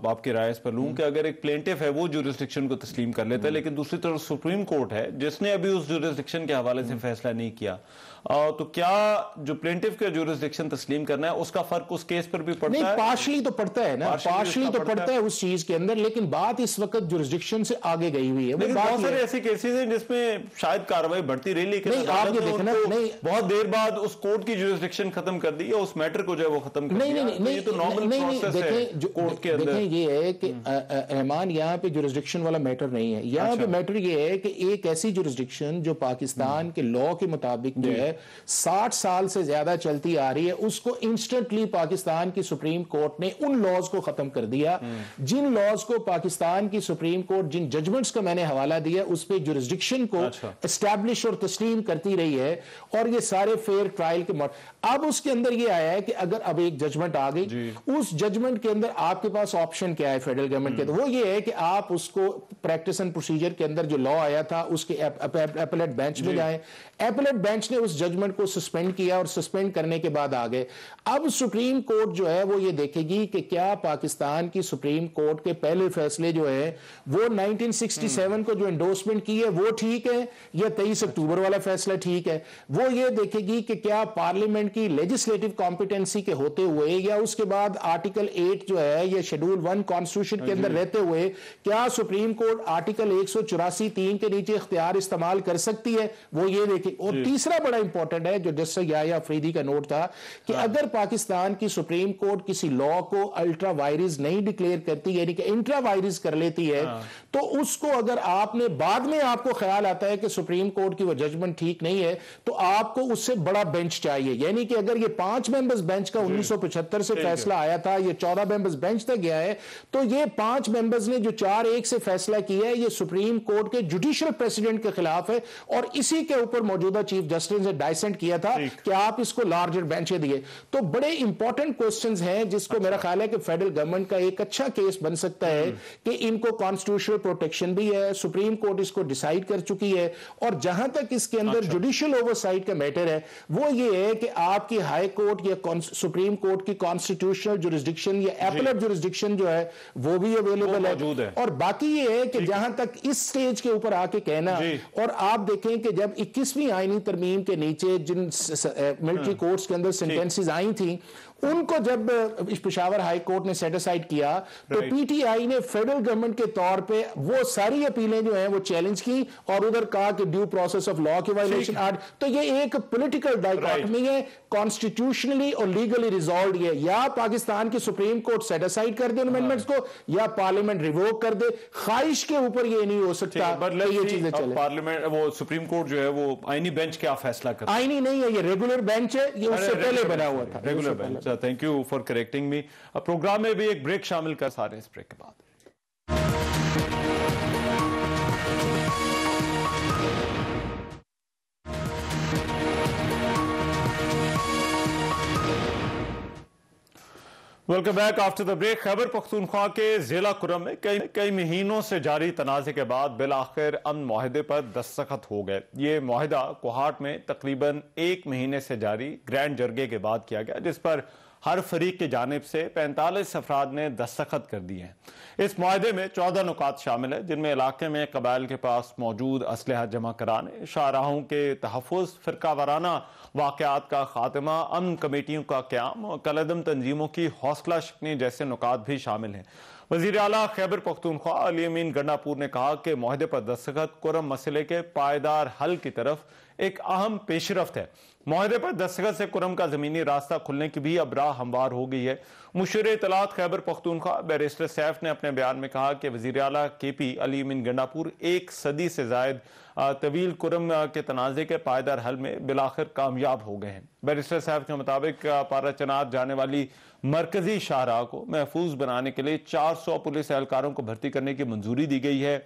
आपकी राय इस पर लूं कि अगर एक प्लेंटिफ है वो जुरिस्डिक्शन को तस्लीम कर लेता है, लेकिन दूसरी तरफ सुप्रीम कोर्ट है जिसने अभी उस जुरिस्डिक्शन के हवाले से फैसला नहीं किया, तो क्या जो प्लेंटिफ का जुरिस्डिक्शन तस्लीम करना है उसका फर्क उस केस पर भी पड़ता है? पार्शली तो पड़ता है ना, पार्शली तो पड़ता है उस चीज के अंदर, लेकिन बात इस वक्त जुरिस्डिक्शन से आगे गई हुई है। बहुत सारे ऐसे केसेस हैं जिसमें शायद कार्रवाई बढ़ती रही, लेकिन आप ये देखना नहीं बहुत देर बाद उस कोर्ट की जुरिस्डिक्शन खत्म कर दी या उस मैटर को जो है वो खत्म कर दिया। नहीं, तो नॉर्मल प्रोसेस है कोर्ट के अंदर। ये है कि रहमान यहाँ पे जुरिस्डिक्शन वाला मैटर नहीं है, यहाँ पे मैटर ये है कि एक ऐसी जुरिस्डिक्शन जो पाकिस्तान के लॉ के मुताबिक जो है 60 साल से ज्यादा चलती आ रही है, उसको इंस्टेंटली पाकिस्तान की सुप्रीम कोर्ट ने उन लॉज को खत्म कर दिया जिन लॉज को पाकिस्तान की सुप्रीम कोर्ट जिन जजमेंट्स का मैंने हवाला दिया उस पे जुरिस्डिक्शन को एस्टैब्लिश और तस्लीम करती रही है, और ये सारे फेयर ट्रायल के अब उसके अंदर ये आया है कि अगर अब एक जजमेंट आ गई, उस जजमेंट के अंदर आपके पास ऑप्शन क्या है फेडरल गवर्नमेंट के, तो वो ये है कि आप उसको प्रैक्टिस एंड प्रोसीजर के अंदर जो लॉ आया था उसके एपेलेट बेंच में जाएं। एपेलेट बेंच ने उस जजमेंट को सस्पेंड किया और सस्पेंड करने के बाद आ गए। अब सुप्रीम कोर्ट जो है वो ये देखेगी कि क्या पाकिस्तान की सुप्रीम कोर्ट के पहले फैसले जो है वो 1967 को जो एंडोर्समेंट की है वो ठीक है या 23 अक्टूबर वाला फैसला ठीक है। वो ये देखेगी कि क्या पार्लियामेंट की लेजिस्लेटिव कॉम्पिटेंसी के होते हुए या उसके बाद आर्टिकल 8 जो है या शेड्यूल 1 कॉन्स्टिट्यूशन के अंदर रहते हुए क्या सुप्रीम कोर्ट आर्टिकल 184(3) के नीचे इख्तियार इस्तेमाल कर सकती है, वो ये देखे। और तीसरा बड़ा इंपॉर्टेंट है जो जस्टिस याया अफरीदी का नोट था कि अगर पाकिस्तान की सुप्रीम कोर्ट किसी लॉ को अल्ट्रा वायरस नहीं डिक्लेयर करती यानी कि इंट्रा वायरस कर लेती है, तो उसको अगर आपने बाद में आपको ख्याल आता है कि सुप्रीम कोर्ट की वो जजमेंट ठीक नहीं है, तो आपको उससे बड़ा बेंच चाहिए। यानी कि अगर ये 5 मेंबर्स बेंच का 1975 से फैसला आया था, ये 14 मेंबर्स बेंच तक गया है, तो ये 5 मेंबर्स ने जो 4-1 से फैसला किया है ये सुप्रीम कोर्ट के जुडिशियल प्रेसिडेंट के खिलाफ है, और इसी के ऊपर मौजूदा चीफ जस्टिस ने डाइसेंट किया था कि आप इसको लार्जर बेंच दिए। तो बड़े इंपॉर्टेंट क्वेश्चंस हैं जिसको मेरा ख्याल है कि फेडरल गवर्नमेंट का एक अच्छा केस बन सकता है कि इनको कॉन्स्टिट्यूशनल प्रोटेक्शन भी है, सुप्रीम कोर्ट इसको डिसाइड कर चुकी है, और जहां तक इसके अंदर जुडिशियल ओवरसाइट का मैटर है वो ये है कि आपकी हाई कोर्ट या सुप्रीम कोर्ट की कॉन्स्टिट्यूशनल जुरिस्डिक्शन या एपेलेट जुरिस्डिक्शन जो है वो भी अवेलेबल है। और बाकी ये है कि जहां तक इस स्टेज के ऊपर आके कहना, और आप देखें कि जब 21वीं आईनी तरमीम के नीचे जिन मिलिट्री कोर्ट्स के अंदर सेंटेंसेस आई थी उनको जब पेशावर हाई कोर्ट ने सेटिसाइड किया, तो पीटीआई ने फेडरल गवर्नमेंट के तौर पे वो सारी अपीलें जो हैं वो चैलेंज की और उधर कहा कि ड्यू प्रोसेस ऑफ लॉ की वायलेशन आर्ट। तो ये एक पॉलिटिकल डाइकोटमी है, कॉन्स्टिट्यूशनली और लीगली रिजॉल्व है, या पाकिस्तान की सुप्रीम कोर्ट सेटिसाइड कर दे अमेंडमेंट्स को या पार्लियामेंट रिवोक कर दे। ख्वाहिश के ऊपर ये नहीं हो सकता ये चीजें चले। पार्लियामेंट वो सुप्रीम कोर्ट जो है वो आईनी बेंच क्या फैसला करता है? आईनी नहीं है, ये रेगुलर बेंच है, ये उससे पहले बना हुआ था regular bench. Thank you for correcting me. Programme में भी एक ब्रेक शामिल कर सारे इस ब्रेक के बाद। Welcome back after the break. Khyber Pakhtunkhwa के जिला कुरम में कई महीनों से जारी तनाज़े के बाद बिलाखिर अमन मुआहदे पर दस्तखत हो गए। ये मुआहदा कोहाट में तकरीबन 1 महीने से जारी ग्रैंड जरगे के बाद किया गया, जिस पर हर फरीक की जानिब से 45 अफराद ने दस्तखत कर दिए हैं। इस मुआहदे में 14 नुकात शामिल है, जिनमें इलाके में कबाइल के पास मौजूद असलहा जमा कराने, शाहराहों के तहफ़्फ़ुज़, फ़िरका वाराना वाक़यात का खात्मा, अमन कमेटियों का क़याम और कलअदम तंजीमों की हौसला शिकनी जैसे नुकात भी शामिल हैं। वज़ीर आला खैबर पख्तूनख्वा अली अमीन गंडापुर ने कहा कि मुआहदे पर दस्तखत कुरम मसले के पायदार हल की तरफ एक अहम पेशरफ्त है। मुआहदे पर दस्तखत से कुरम का ज़मीनी रास्ता खुलने की भी अब राह हमवार हो गई है। मुशीर इत्तलात खैबर पख्तूनख्वा बैरिस्टर सैफ ने अपने बयान में कहा कि वज़ीर आला KP अली अमीन गंडापुर 1 सदी से ज़ायद तवील कुरम के तनाज़े के पायदार हल में बिलाखिर कामयाब हो गए हैं। बैरिस्टर सैफ के मुताबिक पारा चनार जाने वाली मरकजी शाहराह को महफूज बनाने के लिए 400 पुलिस एहलकारों को भर्ती करने की मंजूरी दी गई है।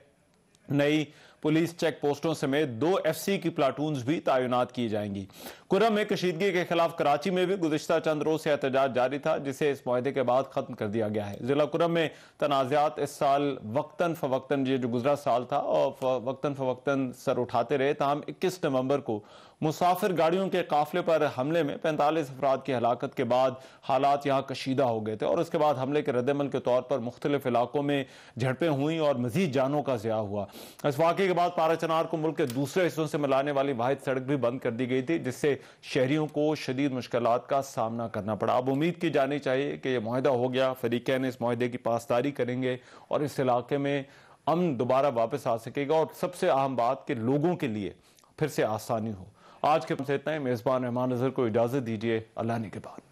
नई पुलिस चेक पोस्टों समेत 2 FC की प्लाटून्स भी तैनात की जाएंगी। कुरम में कशीदगी के खिलाफ कराची में भी गुज़िश्ता चंद रोज से एहतजाज जारी था, जिसे इस मुआहदे के बाद खत्म कर दिया गया है। जिला कुरम में तनाज़ात इस साल वक्तन फ़वक्तन, ये जो गुजरा साल था, और वक्तन फ़वक्तन सर उठाते रहे। ताहम 21 नवंबर को मुसाफिर गाड़ियों के काफिले पर हमले में 45 अफराद की हलाकत के बाद हालात यहाँ कशीदा हो गए थे और उसके बाद हमले के रद्दमल के तौर पर मुख्तलिफ इलाकों में झड़पें हुई और मजीद जानों का ज़िया हुआ। इस वाक़े के बाद पारा चनार को मुल्क के दूसरे हिस्सों से मिलाने वाली वाहिद सड़क भी बंद कर दी गई थी, जिससे शहरियों को शदीद मुश्किलात का सामना करना पड़ा। अब उम्मीद की जानी चाहिए कि यह मुआहदा हो गया, फरीकैन इस मुआहदे की पासदारी करेंगे और इस इलाके में अमन दोबारा वापस आ सकेगा और सबसे अहम बात कि लोगों के लिए फिर से आसानी हो। आज के हमसे इतना ही। मेज़बान रहमान नज़र को इजाज़त दीजिए। अल्लाह ने के बाद।